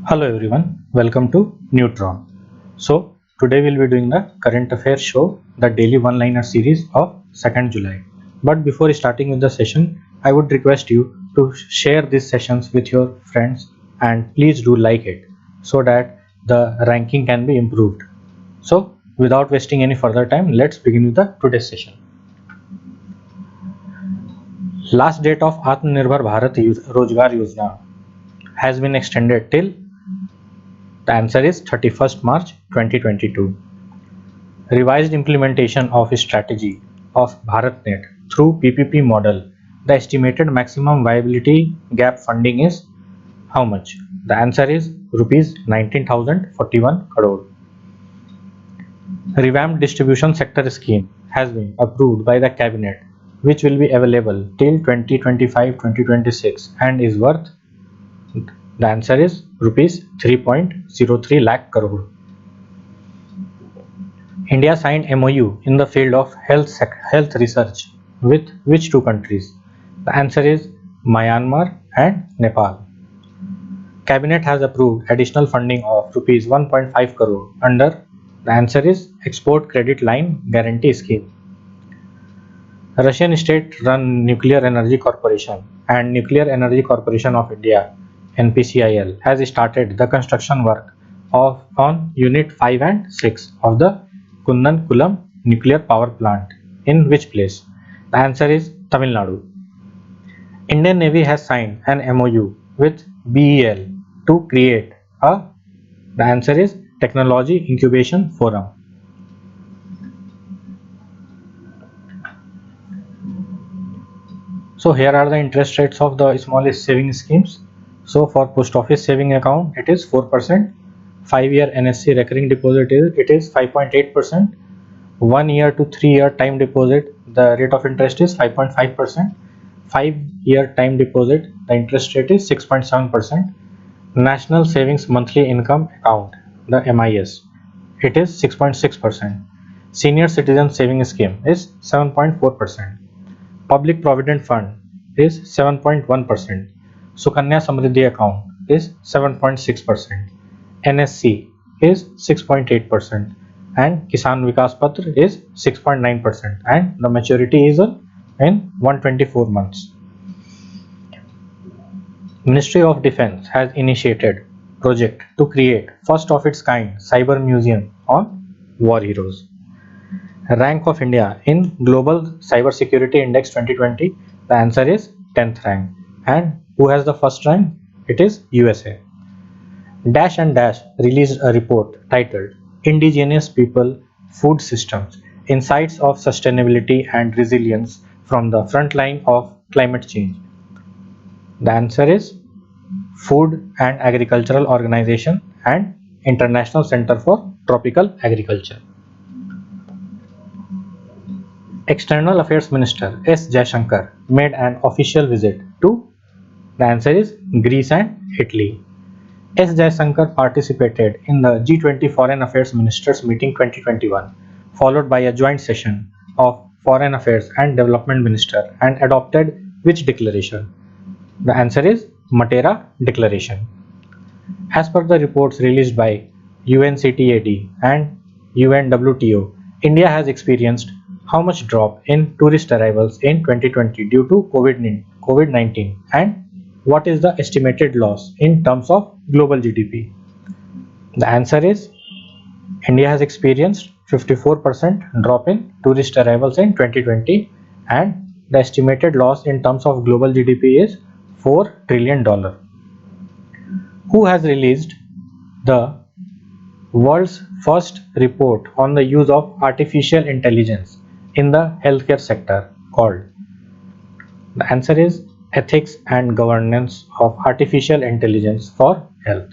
Hello everyone, welcome to Neutron. So today we'll be doing the current affairs show, the daily one-liner series of 2nd July. But before starting with the session, I would request you to share these sessions with your friends and please do like it so that the ranking can be improved. So without wasting any further time, let's begin with the today's session. Last date of Atmanirbhar Bharat Rozgar Yojana has been extended till the answer is 31st March 2022. Revised implementation of strategy of BharatNet through PPP model. The estimated maximum viability gap funding is how much? The answer is rupees 19,041 crore. Revamped distribution sector scheme has been approved by the cabinet, which will be available till 2025-2026 and is worth, the answer is rupees 3.03 lakh crore. India signed MOU in the field of health research with which two countries? The answer is Myanmar and Nepal. Cabinet has approved additional funding of rupees 1.5 crore under, the answer is Export Credit Line Guarantee Scheme. Russian state-run Nuclear Energy Corporation and Nuclear Energy Corporation of India (NPCIL) has started the construction work on Unit 5 and 6 of the Kunnankulam nuclear power plant in which place? The answer is Tamil Nadu. Indian Navy has signed an MOU with BEL to create the answer is Technology Incubation Forum. So here are the interest rates of the smallest saving schemes. So for post office saving account it is 4%, 5-year NSC recurring deposit is 5.8%, 1 year to 3 year time deposit the rate of interest is 5.5%, 5-year time deposit the interest rate is 6.7%, National Savings Monthly Income Account the MIS it is 6.6%, Senior Citizen Saving Scheme is 7.4%, Public Provident Fund is 7.1%, Sukanya Samriddhi account is 7.6%, NSC is 6.8%, and Kisan Vikas Patra is 6.9%, and the maturity is in 124 months. Ministry of Defence has initiated project to create first of its kind cyber museum on war heroes. Rank of India in Global Cybersecurity Index 2020, the answer is 10th rank. And who has the first rank? It is USA. Dash and Dash released a report titled Indigenous People Food Systems, Insights of Sustainability and Resilience from the Front Line of Climate Change. The answer is Food and Agricultural Organization and International Center for Tropical Agriculture. External Affairs Minister S. Jaishankar made an official visit to, the answer is Greece and Italy. S. Jaishankar participated in the G20 Foreign Affairs Ministers Meeting 2021, followed by a joint session of Foreign Affairs and Development Minister and adopted which declaration? The answer is Matera Declaration. As per the reports released by UNCTAD and UNWTO, India has experienced how much drop in tourist arrivals in 2020 due to COVID-19 and what is the estimated loss in terms of global GDP? The answer is India has experienced 54% drop in tourist arrivals in 2020 and the estimated loss in terms of global GDP is $4 trillion. Who has released the world's first report on the use of artificial intelligence in the healthcare sector called? The answer is Ethics and Governance of Artificial Intelligence for Health.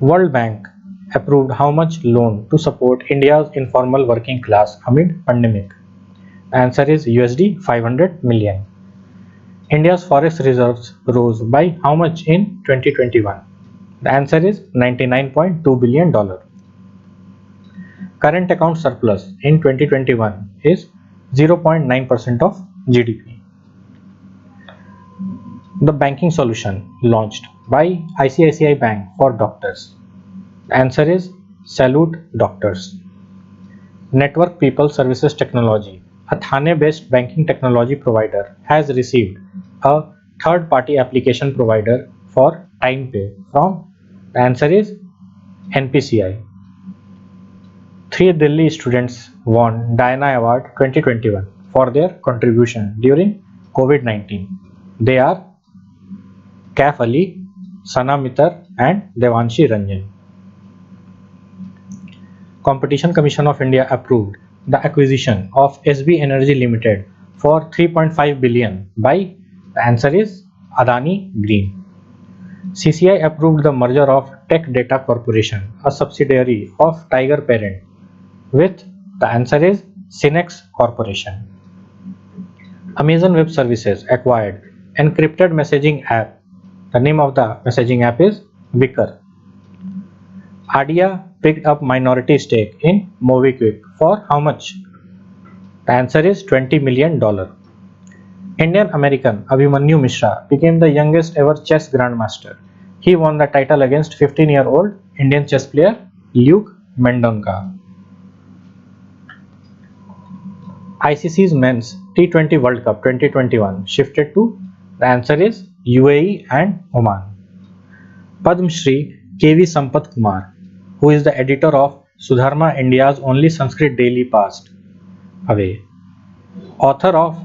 World Bank approved how much loan to support India's informal working class amid pandemic? The answer is USD 500 million. India's forest reserves rose by how much in 2021? The answer is $99.2 billion. Current account surplus in 2021 is 0.9% of GDP. The banking solution launched by ICICI Bank for doctors. The answer is Salute Doctors. Network People Services Technology, a Thane-based banking technology provider, has received a third-party application provider for TimePay from. The answer is NPCI. 3 Delhi students won Diana Award 2021 for their contribution during COVID-19. They are Kaif Ali, Sana Mitar and Devanshi Ranjan. Competition Commission of India approved the acquisition of SB Energy Limited for 3.5 billion by. The answer is Adani Green. CCI approved the merger of Tech Data Corporation, a subsidiary of Tiger Parent, with. The answer is Cinex Corporation. Amazon Web Services acquired encrypted messaging app. The name of the messaging app is Wicker. ADIA picked up minority stake in MobiKwik for how much? The answer is $20 million. Indian American Abhimanyu Mishra became the youngest ever chess grandmaster. He won the title against 15-year-old Indian chess player Luke Mendonca. ICC's Men's T20 World Cup 2021 shifted to. The answer is UAE and Oman. Padma Shri KV Sampath Kumar, who is the editor of Sudharma India's only Sanskrit daily, passed away. Author of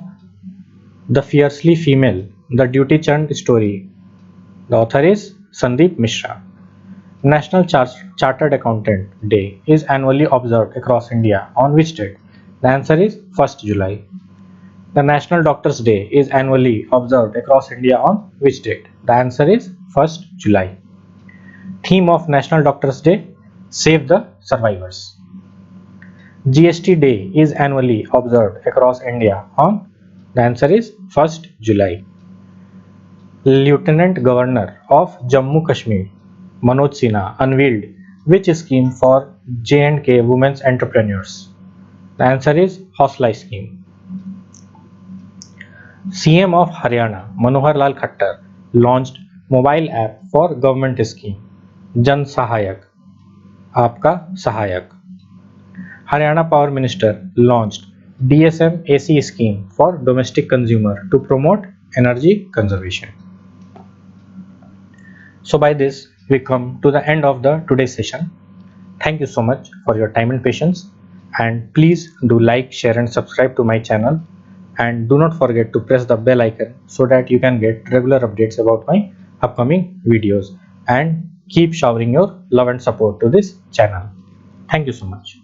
The Fiercely Female, The Duty Chand story. The author is Sandeep Mishra. National Chartered Accountant Day is annually observed across India on which date? The answer is 1st July. The National Doctors Day is annually observed across India on which date? The answer is 1st July. Theme of National Doctors Day: Save the Survivors. GST Day is annually observed across India on. The answer is 1st July. Lieutenant Governor of Jammu Kashmir Manoj Sinha unveiled which scheme for J&K women's entrepreneurs? The answer is Hausla scheme. CM of Haryana Manohar Lal Khattar launched mobile app for government scheme Jan Sahayak, Aapka Sahayak. Haryana Power Minister launched DSM AC scheme for domestic consumer to promote energy conservation. So by this we come to the end of the today's session. Thank you so much for your time and patience, and please do like, share and subscribe to my channel, and do not forget to press the bell icon so that you can get regular updates about my upcoming videos, and keep showering your love and support to this channel. Thank you so much.